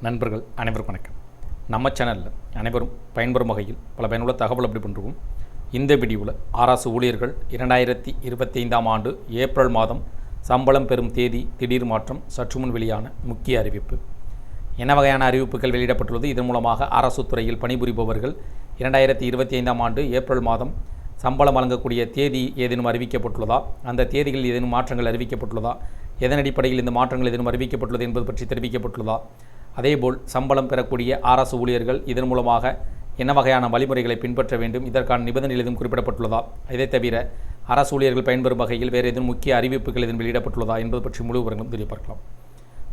நண்பர்கள் அனைவருக்கும் வணக்கம். நம்ம சேனலில் அனைவரும் பயன்பெறும் வகையில் பல பயனுள்ள தகவல் அப்படி பண்ணுறோம். இந்த வீடியோவில் அரசு ஊழியர்கள் 2025ஆம் ஆண்டு ஏப்ரல் மாதம் சம்பளம் பெறும் தேதி திடீர் மாற்றம், சற்று முன் வெளியான முக்கிய அறிவிப்பு. என்ன வகையான அறிவிப்புகள் வெளியிடப்பட்டுள்ளது? இதன் மூலமாக அரசு துறையில் பணிபுரிபவர்கள் 2025ஆம் ஆண்டு ஏப்ரல் மாதம் சம்பளம் வழங்கக்கூடிய தேதி ஏதேனும் அறிவிக்கப்பட்டுள்ளதா? அந்த தேதிகளில் ஏதேனும் மாற்றங்கள் அறிவிக்கப்பட்டுள்ளதா? எதன் அடிப்படையில் இந்த மாற்றங்கள் ஏதேனும் அறிவிக்கப்பட்டுள்ளது என்பது பற்றி தெரிவிக்கப்பட்டுள்ளதா? அதேபோல் சம்பளம் பெறக்கூடிய அரசு ஊழியர்கள் இதன் மூலமாக என்ன வகையான வழிமுறைகளை பின்பற்ற வேண்டும், இதற்கான நிபந்தனைகள் எதுவும் குறிப்பிடப்பட்டுள்ளதா? இதை தவிர அரசு ஊழியர்கள் பயன்பெறும் வகையில் வேறு எதுவும் முக்கிய அறிவிப்புகள் எதுவும் வெளியிடப்பட்டுள்ளதா என்பது பற்றி முழு விவரங்களும் தெரியப்பார்க்கலாம்.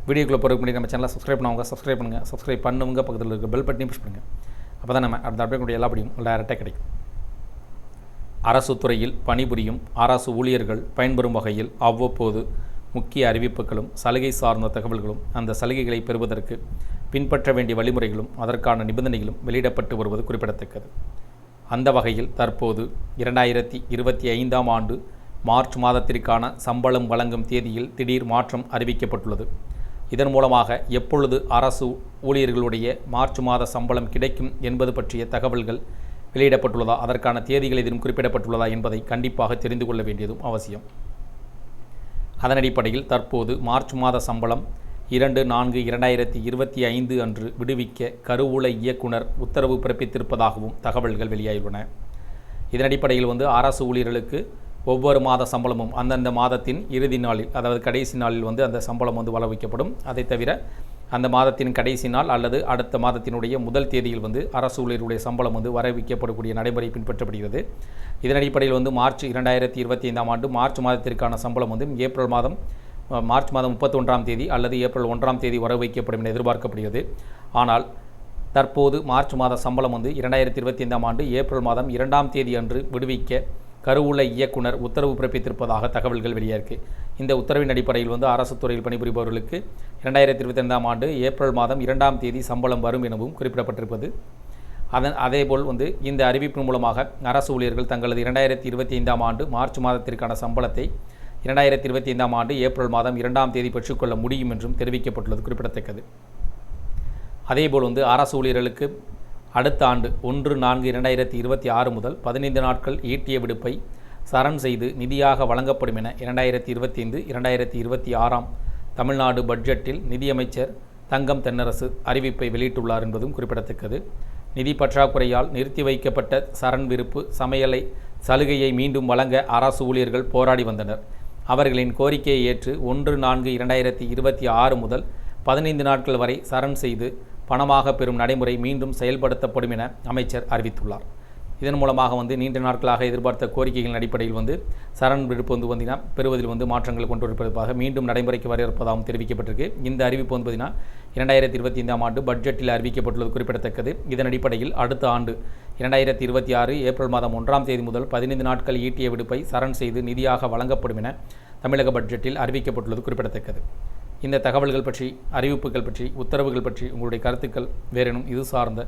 வீடியோக்குள்ளே போகிறதுக்கு முன்னாடி நம்ம சேனலை சப்ஸ்கிரைப் பண்ணுவாங்க, சப்ஸ்கிரைப் பண்ணுங்க, பக்கத்தில் இருக்க பெல் பட்டனையும் ப்ரெஸ் பண்ணுங்கள். அப்போ தான் நம்ம அடுத்த அப்டேட் எல்லா படியும் டேரெக்டாக கிடைக்கும். அரசு துறையில் பணிபுரியும் அரசு ஊழியர்கள் பயன்பெறும் வகையில் அவ்வப்போது முக்கிய அறிவிப்புகளும் சலுகை சார்ந்த தகவல்களும் அந்த சலுகைகளை பெறுவதற்கு பின்பற்ற வேண்டிய வழிமுறைகளும் அதற்கான நிபந்தனைகளும் வெளியிடப்பட்டு வருவது குறிப்பிடத்தக்கது. அந்த வகையில் தற்போது 2025ஆம் ஆண்டு மார்ச் மாதத்திற்கான சம்பளம் வழங்கும் தேதியில் திடீர் மாற்றம் அறிவிக்கப்பட்டுள்ளது. இதன் மூலமாக எப்பொழுது அரசு ஊழியர்களுடைய மார்ச் மாத சம்பளம் கிடைக்கும் என்பது பற்றிய தகவல்கள் வெளியிடப்பட்டுள்ளதா, அதற்கான தேதிகள் எதுவும் குறிப்பிடப்பட்டுள்ளதா என்பதை கண்டிப்பாக தெரிந்து கொள்ள வேண்டியதும் அவசியம். அதன் அடிப்படையில் தற்போது மார்ச் மாத சம்பளம் 2/4/2025 அன்று விடுவிக்க கருவூல இயக்குனர் உத்தரவு பிறப்பித்திருப்பதாகவும் தகவல்கள் வெளியாகியுள்ளன. இதன் அடிப்படையில் அரசு ஊழியர்களுக்கு ஒவ்வொரு மாத சம்பளமும் அந்தந்த மாதத்தின் இறுதி நாளில், அதாவது கடைசி நாளில் அந்த சம்பளம் வழங்கப்படும். அதை தவிர அந்த மாதத்தின் கடைசி நாள் அல்லது அடுத்த மாதத்தினுடைய முதல் தேதியில் அரசு ஊழியர்களுடைய சம்பளம் வரவிக்கப்படக்கூடிய நடைமுறை பின்பற்றப்படுகிறது. இதன் அடிப்படையில் மார்ச் 2025ஆம் ஆண்டு மார்ச் மாதத்திற்கான சம்பளம் ஏப்ரல் மாதம் மார்ச் மாதம் 31ஆம் தேதி அல்லது ஏப்ரல் 1ஆம் தேதி வரவைக்கப்படும் என எதிர்பார்க்கப்படுகிறது. ஆனால் தற்போது மார்ச் மாத சம்பளம் 2025ஆம் ஆண்டு ஏப்ரல் மாதம் 2ஆம் தேதி அன்று விடுவிக்க கருவூல இயக்குனர் உத்தரவு பிறப்பித்திருப்பதாக தகவல்கள் வெளியாயிருக்கு. இந்த உத்தரவின் அடிப்படையில் அரசு துறையில் பணிபுரிபவர்களுக்கு 2025ஆம் ஆண்டு ஏப்ரல் மாதம் 2ஆம் தேதி சம்பளம் வரும் எனவும் குறிப்பிடப்பட்டிருப்பது. அதேபோல் இந்த அறிவிப்பின் மூலமாக அரசு ஊழியர்கள் தங்களது 2025ஆம் ஆண்டு மார்ச் மாதத்திற்கான சம்பளத்தை 2025ஆம் ஆண்டு ஏப்ரல் மாதம் 2ஆம் தேதி பெற்றுக்கொள்ள முடியும் என்றும் தெரிவிக்கப்பட்டுள்ளது குறிப்பிடத்தக்கது. அதேபோல் அரசு ஊழியர்களுக்கு அடுத்த ஆண்டு 1/4/2026 முதல் 15 நாட்கள் ஈட்டிய விடுப்பை சரண் செய்து நிதியாக வழங்கப்படும் என 2025-2026ஆம் தமிழ்நாடு பட்ஜெட்டில் நிதியமைச்சர் தங்கம் தென்னரசு அறிவிப்பை வெளியிட்டுள்ளார் என்பதும் குறிப்பிடத்தக்கது. நிதி பற்றாக்குறையால் நிறுத்தி வைக்கப்பட்ட சரண் விருப்பு சமையலை சலுகையை மீண்டும் வழங்க அரசு ஊழியர்கள் போராடி வந்தனர். அவர்களின் கோரிக்கையை ஏற்று 1/4/2026 முதல் 15 நாட்கள் வரை சரண் செய்து பணமாக பெறும் நடைமுறை மீண்டும் செயல்படுத்தப்படும் என அமைச்சர் அறிவித்துள்ளார். இதன் மூலமாக நீண்ட நாட்களாக எதிர்பார்த்த கோரிக்கைகளின் அடிப்படையில் சரண் விடுப்பு பெறுவதில் மாற்றங்கள் கொண்டு வருவதற்காக மீண்டும் நடைமுறைக்கு வர இருப்பதாகவும் தெரிவிக்கப்பட்டிருக்கு. இந்த அறிவிப்பு 2025ஆம் ஆண்டு பட்ஜெட்டில் அறிவிக்கப்பட்டுள்ளது குறிப்பிடத்தக்கது. இதன் அடிப்படையில் அடுத்த ஆண்டு 2026 ஏப்ரல் மாதம் 1ஆம் தேதி முதல் 15 நாட்கள் ஈட்டிய விடுப்பை சரண் செய்து நிதியாக வழங்கப்படும் என தமிழக பட்ஜெட்டில் அறிவிக்கப்பட்டுள்ளது குறிப்பிடத்தக்கது. இந்த தகவல்கள் பற்றி, அறிவிப்புகள் பற்றி, உத்தரவுகள் பற்றி உங்களுடைய கருத்துக்கள் வேறேனும் இது சார்ந்த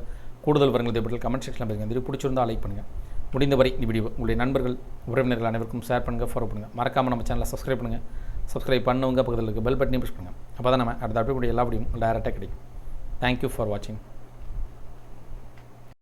கூடுதல் விவரங்கள் பற்றி கமெண்ட் செக்ஷனில் பேசுங்க. இது பிடிச்சிருந்தால் லைக் பண்ணுங்கள். முடிந்தவரை இந்த வீடியோ உங்களுடைய நண்பர்கள், உறவினர்கள் அனைவருக்கும் ஷேர் பண்ணுங்கள், ஃபாலோ பண்ணுங்கள். மறக்காமல் நம்ம சேனலை சப்ஸ்கிரைப் பண்ணுங்கள். சப்ஸ்கிரைப் பண்ணுவங்க பக்கத்தில் இருக்க பெல் பட்டனையும் ப்ரெஸ் பண்ணுங்கள். அப்போ தான் நம்ம அடுத்த அப்டேட் எல்லா வீடியோவும் டேரெக்டாக கிடைக்கும். தேங்க்யூ ஃபார் வாட்சிங்.